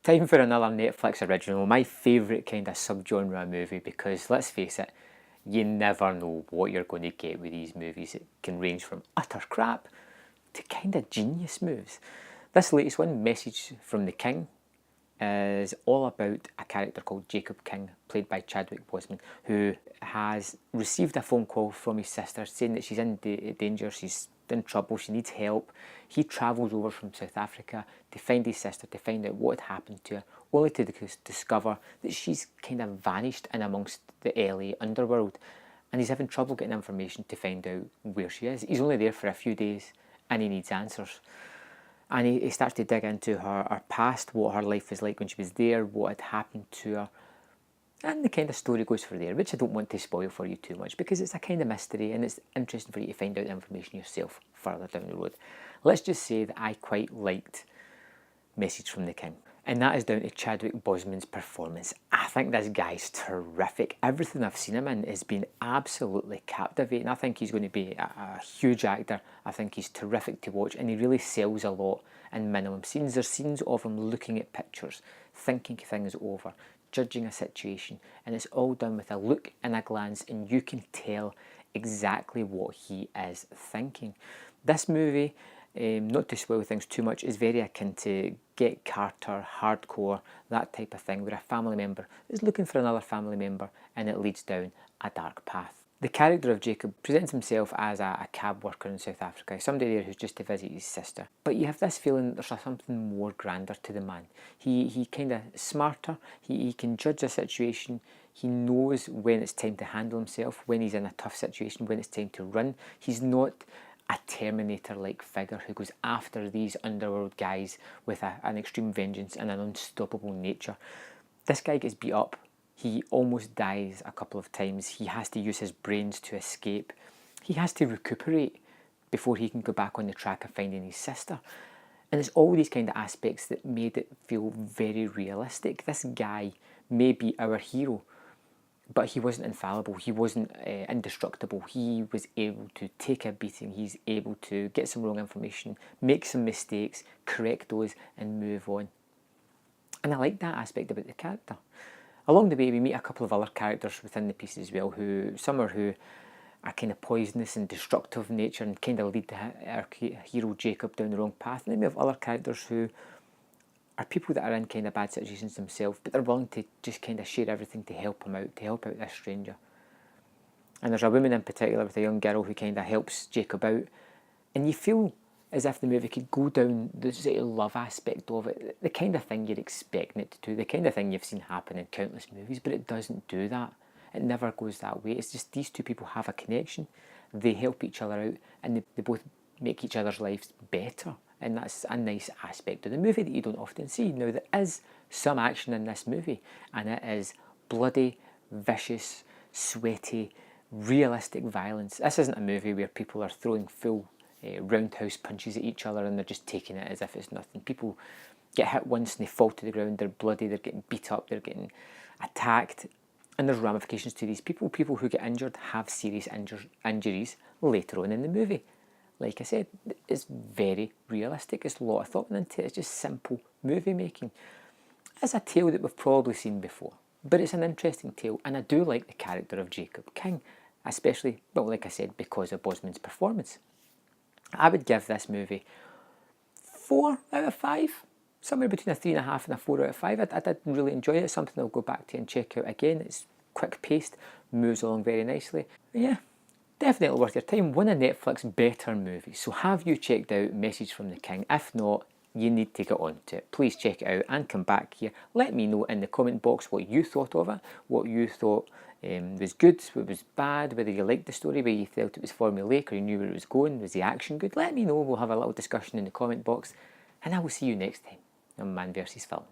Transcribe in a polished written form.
Time for another Netflix original, my favourite kind of subgenre movie, because let's face it, you never know what you're going to get with these movies. It can range from utter crap to kind of genius moves. This latest one, Message from the King, is all about a character called Jacob King, played by Chadwick Boseman, who has received a phone call from his sister saying that she's in danger, she's in trouble, she needs help. He travels over from South Africa to find his sister, to find out what had happened to her, only to discover that she's kind of vanished in amongst the LA underworld, and he's having trouble getting information to find out where she is. He's only there for a few days and he needs answers. And he starts to dig into her past, what her life was like when she was there, what had happened to her. And the kind of story goes from there, which I don't want to spoil for you too much because it's a kind of mystery and it's interesting for you to find out the information yourself further down the road. Let's just say that I quite liked Message from the King. And that is down to Chadwick Boseman's performance. I think this guy's terrific. Everything I've seen him in has been absolutely captivating. I think he's going to be a huge actor. I think he's terrific to watch and he really sells a lot in minimum scenes. There's scenes of him looking at pictures, thinking things over, judging a situation, and it's all done with a look and a glance and you can tell exactly what he is thinking. This movie, not to spoil things too much, is very akin to Get Carter, Hardcore, that type of thing, where a family member is looking for another family member and it leads down a dark path. The character of Jacob presents himself as a cab worker in South Africa, somebody there who's just to visit his sister. But you have this feeling that there's something more grander to the man. He kind of smarter, he can judge a situation, he knows when it's time to handle himself, when he's in a tough situation, when it's time to run. He's not a Terminator-like figure who goes after these underworld guys with an extreme vengeance and an unstoppable nature. This guy gets beat up. He almost dies a couple of times. He has to use his brains to escape. He has to recuperate before he can go back on the track of finding his sister. And it's all these kind of aspects that made it feel very realistic. This guy may be our hero, but he wasn't infallible, he wasn't indestructible. He was able to take a beating, he's able to get some wrong information, make some mistakes, correct those and move on. And I like that aspect about the character. Along the way we meet a couple of other characters within the piece as well, some are kind of poisonous and destructive in nature and kind of lead our hero Jacob down the wrong path. And then we have other characters who are people that are in kind of bad situations themselves, but they're willing to just kind of share everything to help him out, to help out this stranger. And there's a woman in particular with a young girl who kind of helps Jacob out, and you feel as if the movie could go down the sort of love aspect of it, the kind of thing you're expecting it to do, the kind of thing you've seen happen in countless movies, but it doesn't do that. It never goes that way. It's just these two people have a connection, they help each other out, and they both make each other's lives better. And that's a nice aspect of the movie that you don't often see. Now, there is some action in this movie, and it is bloody, vicious, sweaty, realistic violence. This isn't a movie where people are throwing full roundhouse punches at each other and they're just taking it as if it's nothing. People get hit once and they fall to the ground, they're bloody, they're getting beat up, they're getting attacked, and there's ramifications to these people. People who get injured have serious injuries later on in the movie. Like I said, it's very realistic. It's a lot of thought into it. It's just simple movie making. It's a tale that we've probably seen before, but it's an interesting tale, and I do like the character of Jacob King, especially, well, like I said, because of Boseman's performance. I would give this movie 4 out of 5, somewhere between a 3.5 and a 4 out of 5. I did really enjoy it. It's something I'll go back to and check out again. It's quick paced, moves along very nicely. Yeah. Definitely worth your time. One of Netflix's better movies. So have you checked out Message from the King? If not, you need to get on to it. Please check it out and come back here. Let me know in the comment box what you thought of it, what you thought was good, what was bad, whether you liked the story, whether you felt it was formulaic or you knew where it was going, was the action good? Let me know. We'll have a little discussion in the comment box, and I will see you next time on Man vs Film.